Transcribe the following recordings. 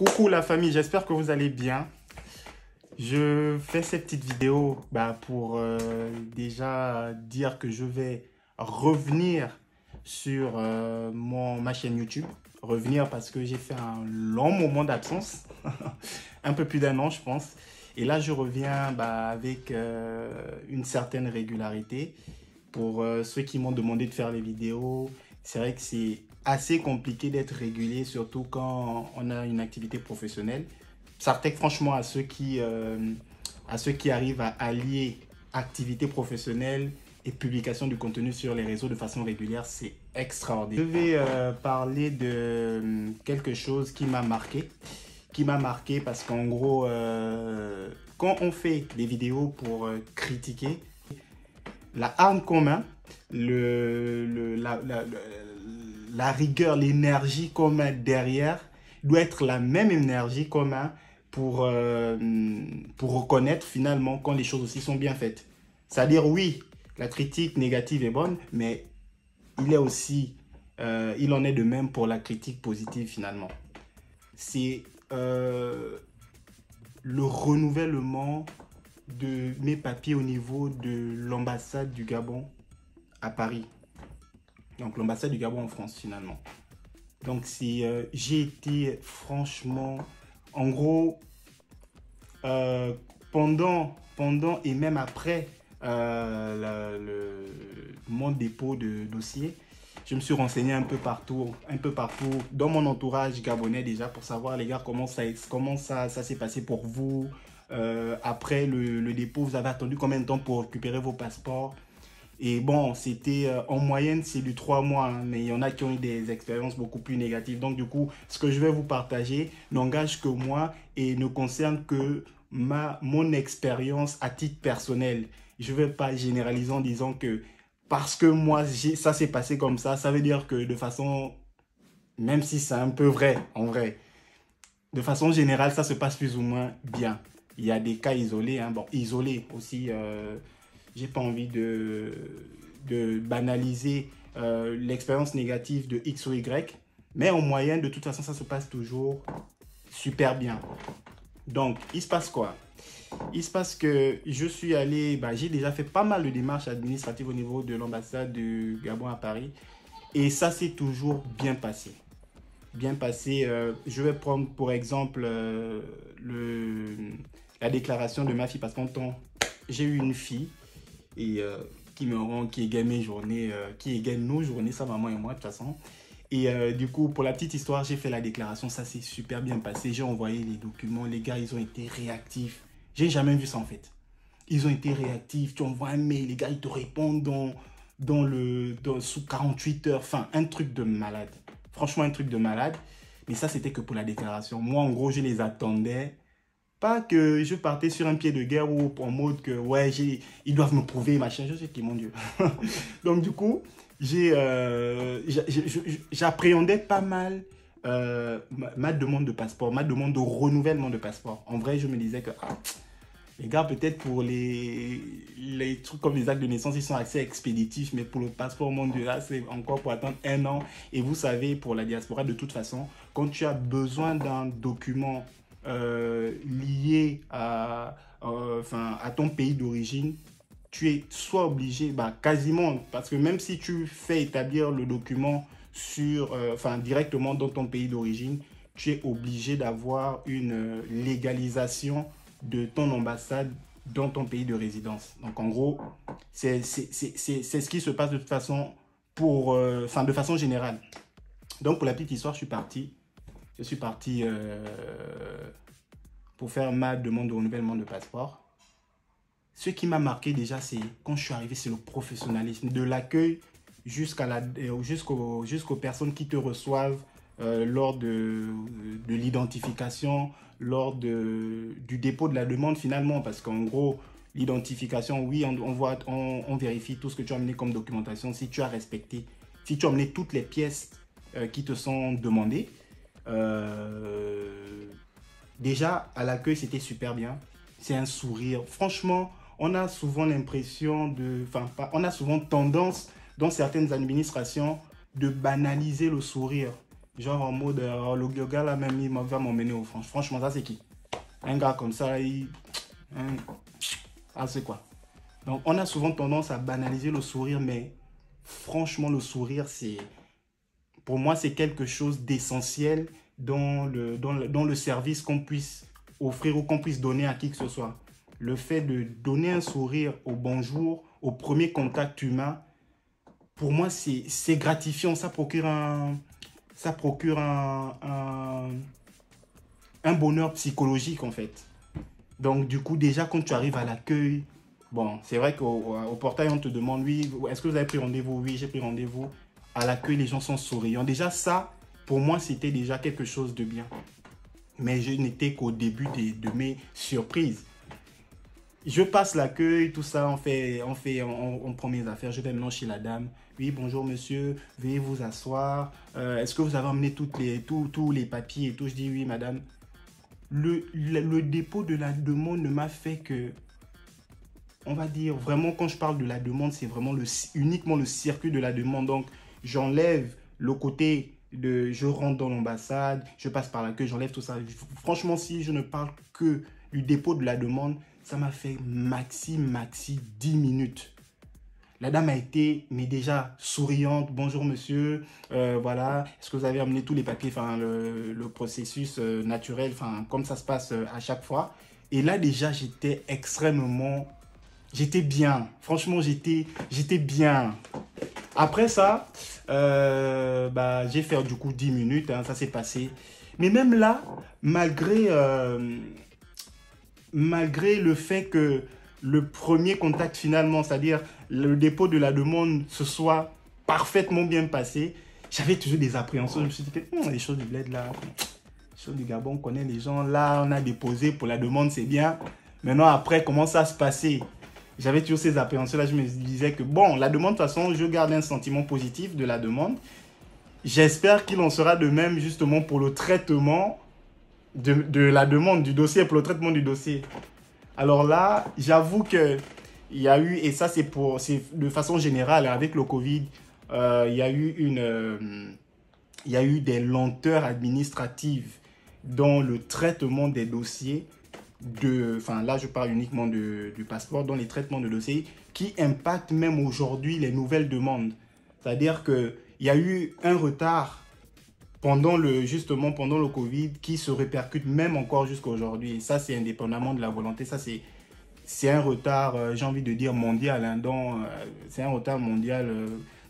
Coucou la famille, j'espère que vous allez bien. Je fais cette petite vidéo pour déjà dire que je vais revenir sur ma chaîne YouTube. Revenir parce que j'ai fait un long moment d'absence, un peu plus d'un an je pense. Et là je reviens avec une certaine régularité. Pour ceux qui m'ont demandé de faire les vidéos, c'est vrai que c'est assez compliqué d'être régulier, surtout quand on a une activité professionnelle. Ça tech franchement à ceux qui arrivent à allier activité professionnelle et publication du contenu sur les réseaux de façon régulière, c'est extraordinaire. Je vais parler de quelque chose qui m'a marqué. Parce qu'en gros, quand on fait des vidéos pour critiquer, la arme qu'on a, la rigueur, l'énergie qu'on a derrière doit être la même énergie qu'on a pour reconnaître finalement quand les choses aussi sont bien faites. C'est-à-dire, oui, la critique négative est bonne, mais il en est de même pour la critique positive finalement. C'est le renouvellement de mes papiers au niveau de l'ambassade du Gabon à Paris. Donc l'ambassade du Gabon en France finalement. Donc j'ai été franchement, en gros, pendant et même après mon dépôt de dossier, je me suis renseigné un peu partout dans mon entourage gabonais déjà pour savoir les gars comment ça s'est passé pour vous. Après le dépôt, vous avez attendu combien de temps pour récupérer vos passeports? Et bon, c'était en moyenne, c'est du 3 mois, hein, mais il y en a qui ont eu des expériences beaucoup plus négatives. Donc du coup, ce que je vais vous partager n'engage que moi et ne concerne que mon expérience à titre personnel. Je ne vais pas généraliser en disant que parce que moi, ça s'est passé comme ça veut dire que de façon, même si c'est un peu vrai, en vrai, de façon générale, ça se passe plus ou moins bien. Il y a des cas isolés, hein. Bon, isolés aussi, j'ai pas envie de banaliser l'expérience négative de X ou Y, mais en moyenne, de toute façon, ça se passe toujours super bien. Donc, il se passe quoi? Il se passe que je suis allé, j'ai déjà fait pas mal de démarches administratives au niveau de l'ambassade du Gabon à Paris, et ça s'est toujours bien passé. Je vais prendre pour exemple la déclaration de ma fille, parce qu'en temps, j'ai eu une fille et qui égaye mes journées, qui égaye nos journées, sa maman et moi de toute façon. Et du coup, pour la petite histoire, j'ai fait la déclaration, ça s'est super bien passé. J'ai envoyé les documents, les gars, ils ont été réactifs. J'ai jamais vu ça en fait. Ils ont été réactifs, tu envoies un mail, les gars, ils te répondent sous 48 heures. Enfin, un truc de malade. Franchement, un truc de malade. Mais ça, c'était que pour la déclaration. Moi, en gros, je les attendais. Pas que je partais sur un pied de guerre ou en mode que, ouais, ils doivent me prouver, machin. Je sais qui, mon Dieu. Donc, du coup, j'appréhendais pas mal ma demande de passeport, ma demande de renouvellement de passeport. En vrai, je me disais que, les gars, peut-être pour les trucs comme les actes de naissance, ils sont assez expéditifs, mais pour le passeport, mon Dieu, là, c'est encore pour attendre un an. Et vous savez, pour la diaspora, de toute façon, quand tu as besoin d'un document lié à ton pays d'origine, tu es soit obligé, quasiment, parce que même si tu fais établir le document directement dans ton pays d'origine, tu es obligé d'avoir une légalisation de ton ambassade dans ton pays de résidence. Donc en gros, c'est ce qui se passe de toute façon de façon générale. Donc pour la petite histoire, je suis parti pour faire ma demande de renouvellement de passeport. Ce qui m'a marqué déjà, c'est quand je suis arrivé, c'est le professionnalisme de l'accueil jusqu'aux personnes qui te reçoivent lors de l'identification, lors du dépôt de la demande finalement, parce qu'en gros, l'identification, oui, on vérifie tout ce que tu as amené comme documentation, si tu as respecté, si tu as amené toutes les pièces qui te sont demandées. Déjà, à l'accueil, c'était super bien. C'est un sourire. Franchement, on a souvent l'impression on a souvent tendance dans certaines administrations de banaliser le sourire. Genre en mode, le gars là même, il va m'emmener au franc. Franchement, ça c'est qui? Un gars comme ça, ah, c'est quoi? Donc, on a souvent tendance à banaliser le sourire, mais franchement, le sourire, pour moi, c'est quelque chose d'essentiel dans le service qu'on puisse offrir ou qu'on puisse donner à qui que ce soit. Le fait de donner un sourire au bonjour, au premier contact humain, pour moi, c'est gratifiant. Ça procure un bonheur psychologique, en fait. Donc, du coup, déjà, quand tu arrives à l'accueil, bon, c'est vrai qu'au portail, on te demande, oui, est-ce que vous avez pris rendez-vous? Oui, j'ai pris rendez-vous. À l'accueil, les gens sont souriants. Déjà, ça, pour moi, c'était déjà quelque chose de bien. Mais je n'étais qu'au début de mes surprises. Je passe l'accueil, tout ça, on prend mes affaires. Je vais maintenant chez la dame. Oui, bonjour monsieur, veuillez vous asseoir. Est-ce que vous avez emmené tous les papiers et tout? Je dis oui, madame. Le dépôt de la demande ne m'a fait que, on va dire, vraiment, quand je parle de la demande, c'est vraiment uniquement le circuit de la demande. Donc, j'enlève le côté de je rentre dans l'ambassade, je passe par l'accueil, j'enlève tout ça. Franchement, si je ne parle que du dépôt de la demande, ça m'a fait maxi 10 minutes. La dame a été, mais déjà, souriante. Bonjour monsieur, voilà, est-ce que vous avez amené tous les papiers, enfin le processus naturel, enfin comme ça se passe à chaque fois. Et là déjà, j'étais bien. Franchement, j'étais bien. Après ça, j'ai fait du coup 10 minutes, hein, ça s'est passé. Mais même là, malgré le fait que le premier contact finalement, c'est-à-dire le dépôt de la demande, se soit parfaitement bien passé, j'avais toujours des appréhensions. Je me suis dit que les choses du bled là, les choses du Gabon, on connaît les gens. Là, on a déposé pour la demande, c'est bien. Maintenant, après, comment ça se passait? J'avais toujours ces appréhensions-là. Je me disais que bon, la demande, de toute façon, je garde un sentiment positif de la demande. J'espère qu'il en sera de même justement pour le traitement de la demande du dossier, pour le traitement du dossier. Alors là, j'avoue que il y a eu, et ça c'est de façon générale, avec le Covid, il y a eu des lenteurs administratives dans le traitement des dossiers, enfin là je parle uniquement du passeport, dans les traitements de dossiers, qui impactent même aujourd'hui les nouvelles demandes. C'est-à-dire qu'il y a eu un retard justement pendant le Covid qui se répercute même encore jusqu'à aujourd'hui. Et ça, c'est indépendamment de la volonté. Ça, c'est un retard, j'ai envie de dire, mondial. Hein, c'est un retard mondial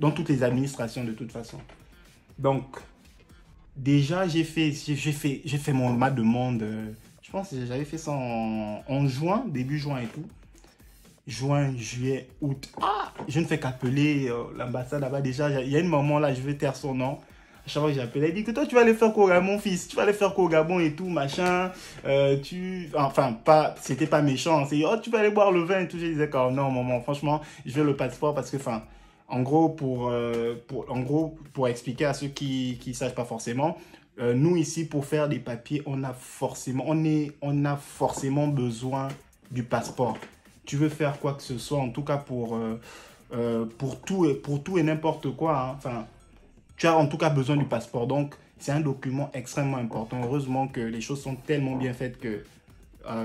dans toutes les administrations de toute façon. Donc, déjà, j'ai fait ma demande. Je pense que j'avais fait ça en juin, début juin et tout. Juin, juillet, août. Ah, je ne fais qu'appeler l'ambassade là-bas. Déjà, il y a un moment là, je vais taire son nom. À chaque fois que j'appelais, elle dit que toi, tu vas aller faire quoi au Gabon, mon fils? Tu vas aller faire quoi au Gabon et tout, machin. Enfin, c'était pas méchant. C'est, oh, tu vas aller boire le vin et tout. Je disais, oh, non, maman, franchement, je veux le passeport parce que, enfin, en gros, pour expliquer à ceux qui ne savent pas forcément, nous, ici, pour faire des papiers, on a forcément besoin du passeport. Tu veux faire quoi que ce soit, en tout cas pour tout et n'importe quoi, hein. Enfin, tu as en tout cas besoin du passeport. Donc, c'est un document extrêmement important. Heureusement que les choses sont tellement bien faites que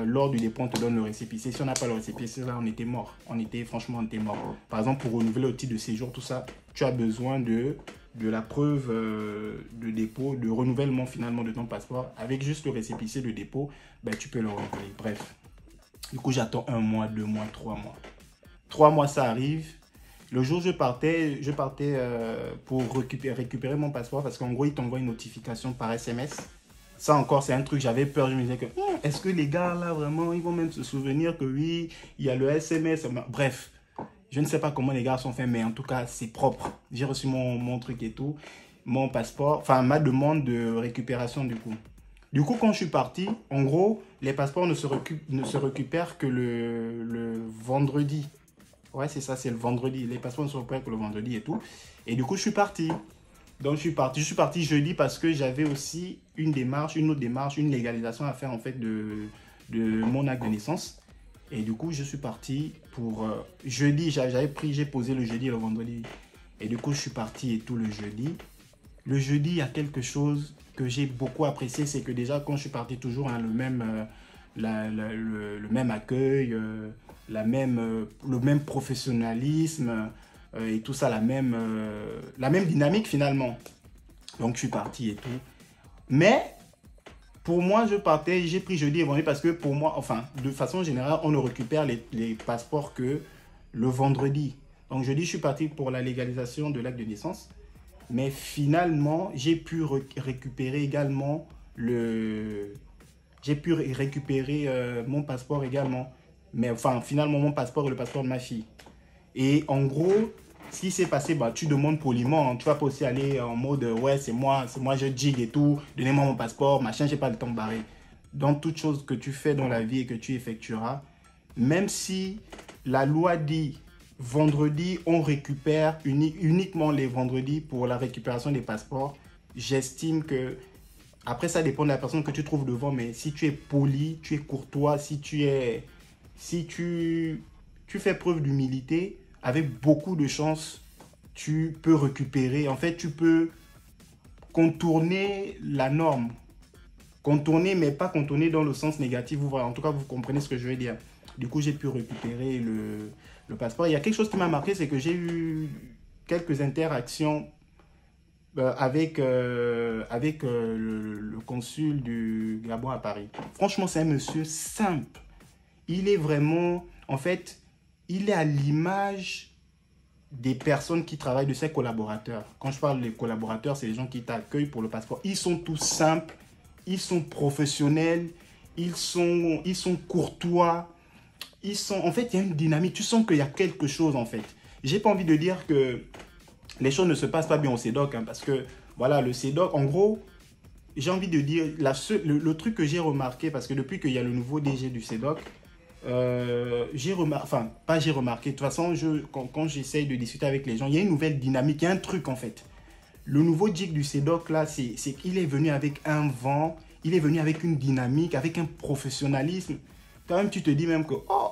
lors du dépôt, on te donne le récépissé. Si on n'a pas le récépissé, là, on était mort. Franchement, on était mort. Par exemple, pour renouveler le titre de séjour, tout ça, tu as besoin de la preuve de dépôt, de renouvellement finalement de ton passeport. Avec juste le récépissé de dépôt, ben, tu peux le renouveler. Bref. Du coup, j'attends 1 mois, 2 mois, 3 mois. 3 mois, ça arrive. Le jour où je partais pour récupérer mon passeport parce qu'en gros, ils t'envoient une notification par SMS. Ça encore, c'est un truc, j'avais peur. Je me disais que, est-ce que les gars là, vraiment, ils vont même se souvenir que oui, il y a le SMS. Bref, je ne sais pas comment les gars sont faits, mais en tout cas, c'est propre. J'ai reçu mon truc et tout, mon passeport, enfin, ma demande de récupération du coup. Du coup, quand je suis parti, en gros, les passeports ne se récupèrent que le vendredi. Ouais, c'est ça, c'est le vendredi. Les passeports ne se récupèrent que le vendredi et tout. Et du coup, je suis parti. Donc, je suis parti jeudi parce que j'avais aussi une autre démarche, une légalisation à faire en fait de mon acte de naissance. Et du coup, je suis parti pour jeudi. J'ai posé le jeudi et le vendredi. Et du coup, je suis parti et tout le jeudi. Le jeudi, il y a quelque chose que j'ai beaucoup apprécié, c'est que déjà, quand je suis parti, toujours hein, le même accueil, le même professionnalisme et tout ça, la même dynamique finalement. Donc, je suis parti et tout. Mais, pour moi, je partais, j'ai pris jeudi et vendredi parce que pour moi, enfin, de façon générale, on ne récupère les passeports que le vendredi. Donc, jeudi, je suis parti pour la légalisation de l'acte de naissance. Mais finalement, j'ai pu récupérer également J'ai pu récupérer mon passeport également. Mais enfin, finalement, mon passeport et le passeport de ma fille. Et en gros, ce qui s'est passé, bah, tu demandes poliment. Hein. Tu vas pas aussi aller en mode, ouais, c'est moi, je jig et tout. Donnez-moi mon passeport, machin, j'ai pas le temps de barrer. Dans toute chose que tu fais dans la vie et que tu effectueras, même si la loi dit vendredi, on récupère uniquement les vendredis pour la récupération des passeports, j'estime que, après ça dépend de la personne que tu trouves devant, mais si tu es poli, tu es courtois, si tu fais preuve d'humilité, avec beaucoup de chance, tu peux récupérer, en fait, tu peux contourner la norme. Contourner, mais pas contourner dans le sens négatif. En tout cas, vous comprenez ce que je veux dire. Du coup, j'ai pu récupérer le passeport. Il y a quelque chose qui m'a marqué, c'est que j'ai eu quelques interactions avec le consul du Gabon à Paris. Franchement, c'est un monsieur simple. Il est vraiment, en fait, il est à l'image des personnes qui travaillent, de ses collaborateurs. Quand je parle des collaborateurs, c'est les gens qui t'accueillent pour le passeport. Ils sont tous simples, ils sont professionnels, ils sont courtois. En fait, il y a une dynamique. Tu sens qu'il y a quelque chose, en fait. J'ai pas envie de dire que les choses ne se passent pas bien au CEDOC, hein, parce que, voilà, le CEDOC, en gros, j'ai envie de dire, le truc que j'ai remarqué, parce que depuis qu'il y a le nouveau DG du CEDOC, j'ai remarqué, enfin, pas j'ai remarqué, de toute façon, quand j'essaye de discuter avec les gens, il y a une nouvelle dynamique, il y a un truc, en fait. Le nouveau DIC du CEDOC, là, c'est qu'il est venu avec un vent, il est venu avec une dynamique, avec un professionnalisme. Quand même, tu te dis même que, oh,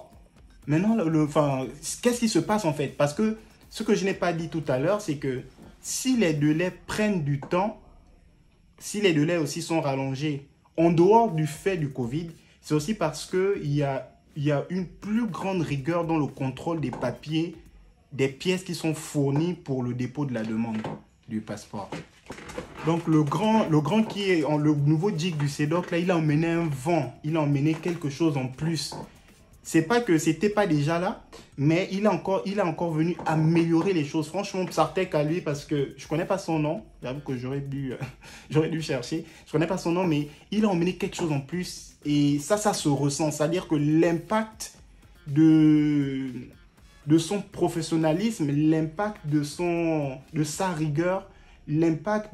maintenant, qu'est-ce qui se passe en fait? Parce que ce que je n'ai pas dit tout à l'heure, c'est que si les délais prennent du temps, si les délais aussi sont rallongés, en dehors du fait du Covid, c'est aussi parce qu'il y a une plus grande rigueur dans le contrôle des papiers, des pièces qui sont fournies pour le dépôt de la demande du passeport. Donc le grand qui est le nouveau DIC du CEDOC, là, il a emmené un vent, il a emmené quelque chose en plus. C'est pas que c'était pas déjà là, mais il est encore venu améliorer les choses. Franchement, Psartek à lui, parce que je connais pas son nom, j'avoue que j'aurais dû chercher. Je connais pas son nom, mais il a emmené quelque chose en plus et ça se ressent. C'est-à-dire que l'impact de son professionnalisme, l'impact de sa rigueur, l'impact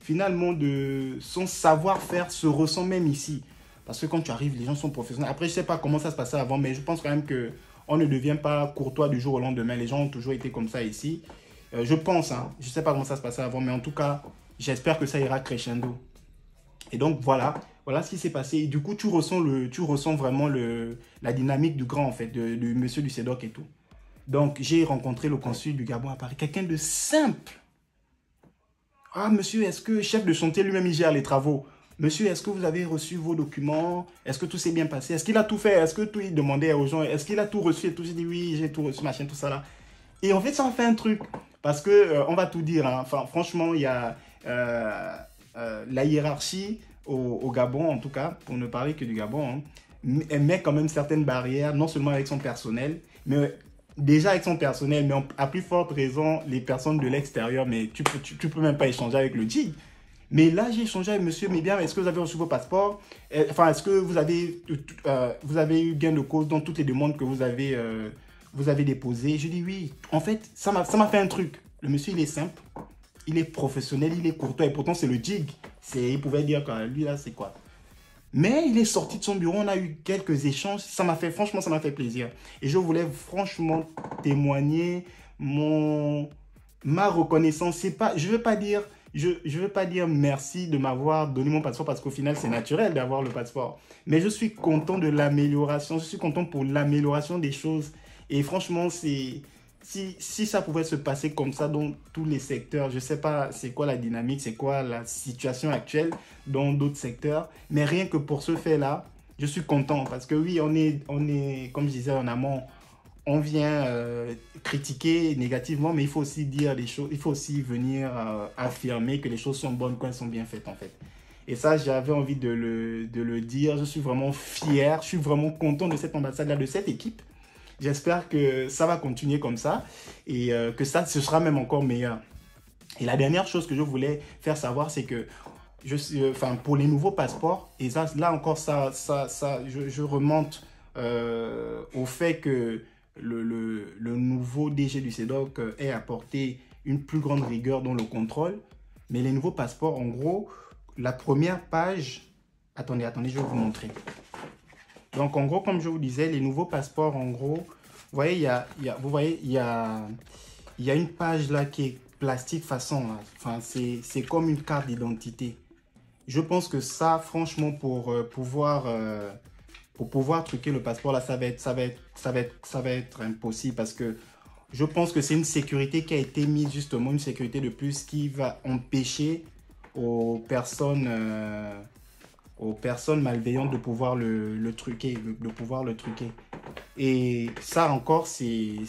finalement de son savoir-faire se ressent même ici. Parce que quand tu arrives, les gens sont professionnels. Après, je ne sais pas comment ça se passait avant, mais je pense quand même qu'on ne devient pas courtois du jour au lendemain. Les gens ont toujours été comme ça ici. Je pense, hein, je ne sais pas comment ça se passait avant, mais en tout cas, j'espère que ça ira crescendo. Et donc, voilà ce qui s'est passé. Et du coup, tu ressens vraiment la dynamique du grand, en fait, du monsieur du CEDOC et tout. Donc, j'ai rencontré le consul du Gabon à Paris, quelqu'un de simple. Ah, monsieur, est-ce que chef de chantier lui-même, il gère les travaux? Monsieur, est-ce que vous avez reçu vos documents? Est-ce que tout s'est bien passé? Est-ce qu'il a tout fait? Est-ce que tout, il demandait aux gens? Est-ce qu'il a tout reçu et tout? J'ai dit oui, j'ai tout reçu, machin, tout ça là. Et en fait, ça a fait un truc. Parce que, on va tout dire, hein. Enfin, franchement, il y a la hiérarchie au Gabon, en tout cas, pour ne parler que du Gabon, hein, elle met quand même certaines barrières, non seulement avec son personnel, mais déjà avec son personnel, mais à plus forte raison, les personnes de l'extérieur, mais tu peux même pas échanger avec le DIG. Mais là, j'ai échangé avec monsieur, mais bien, est-ce que vous avez reçu vos passeports? Enfin, est-ce que vous avez eu gain de cause dans toutes les demandes que vous avez déposées? Je dis oui. En fait, ça m'a fait un truc. Le monsieur, il est simple, il est professionnel, il est courtois, et pourtant, c'est le DIG. Il pouvait dire que lui, là, c'est quoi? Mais il est sorti de son bureau, on a eu quelques échanges. Franchement, ça m'a fait plaisir. Et je voulais franchement témoigner ma reconnaissance. Je ne veux pas dire merci de m'avoir donné mon passeport parce qu'au final, c'est naturel d'avoir le passeport. Mais je suis content de l'amélioration. Je suis content pour l'amélioration des choses. Et franchement, si ça pouvait se passer comme ça dans tous les secteurs, je ne sais pas c'est quoi la dynamique, c'est quoi la situation actuelle dans d'autres secteurs, mais rien que pour ce fait-là, je suis content parce que oui, on est, comme je disais en amont, on vient critiquer négativement, mais il faut aussi dire des choses, il faut aussi venir affirmer que les choses sont bonnes quand elles sont bien faites en fait. Et ça, j'avais envie de le dire. Je suis vraiment fier, je suis vraiment content de cette ambassade-là, de cette équipe. J'espère que ça va continuer comme ça et que ça, ce sera même encore meilleur. Et la dernière chose que je voulais faire savoir, c'est que enfin, pour les nouveaux passeports, et ça, là encore, je remonte au fait que le nouveau DG du CEDOC ait apporté une plus grande rigueur dans le contrôle. Mais les nouveaux passeports, en gros, la première page... Attendez, je vais vous montrer. Donc, en gros, comme je vous disais, les nouveaux passeports, en gros, vous voyez, il y a une page là qui est plastique façon, là. Enfin, c'est comme une carte d'identité. Je pense que ça, franchement, pour pouvoir truquer le passeport, là, ça va être impossible parce que je pense que c'est une sécurité qui a été mise, justement, une sécurité de plus qui va empêcher aux personnes malveillantes de pouvoir le truquer, de pouvoir le truquer. Et ça encore, c'est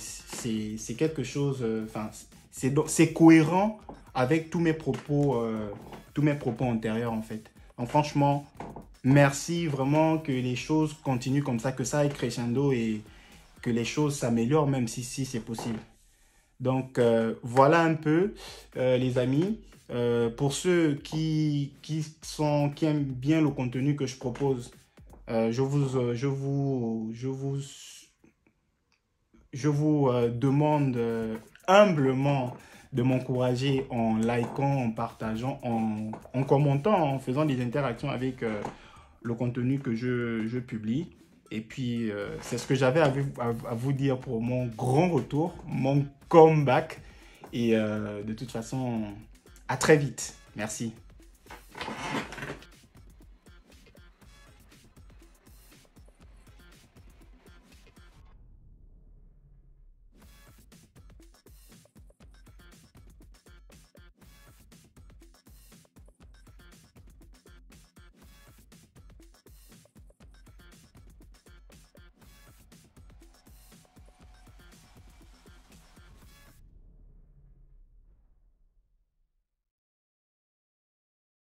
quelque chose, enfin, c'est cohérent avec tous mes propos antérieurs en fait. Donc franchement, merci vraiment que les choses continuent comme ça, que ça aille crescendo et que les choses s'améliorent même si c'est possible. Donc voilà un peu les amis. Pour ceux qui aiment bien le contenu que je propose, je vous demande humblement de m'encourager en likant, en partageant, en commentant, en faisant des interactions avec le contenu que je publie. Et puis, c'est ce que j'avais à vous dire pour mon grand retour, mon comeback. Et de toute façon, à très vite. Merci.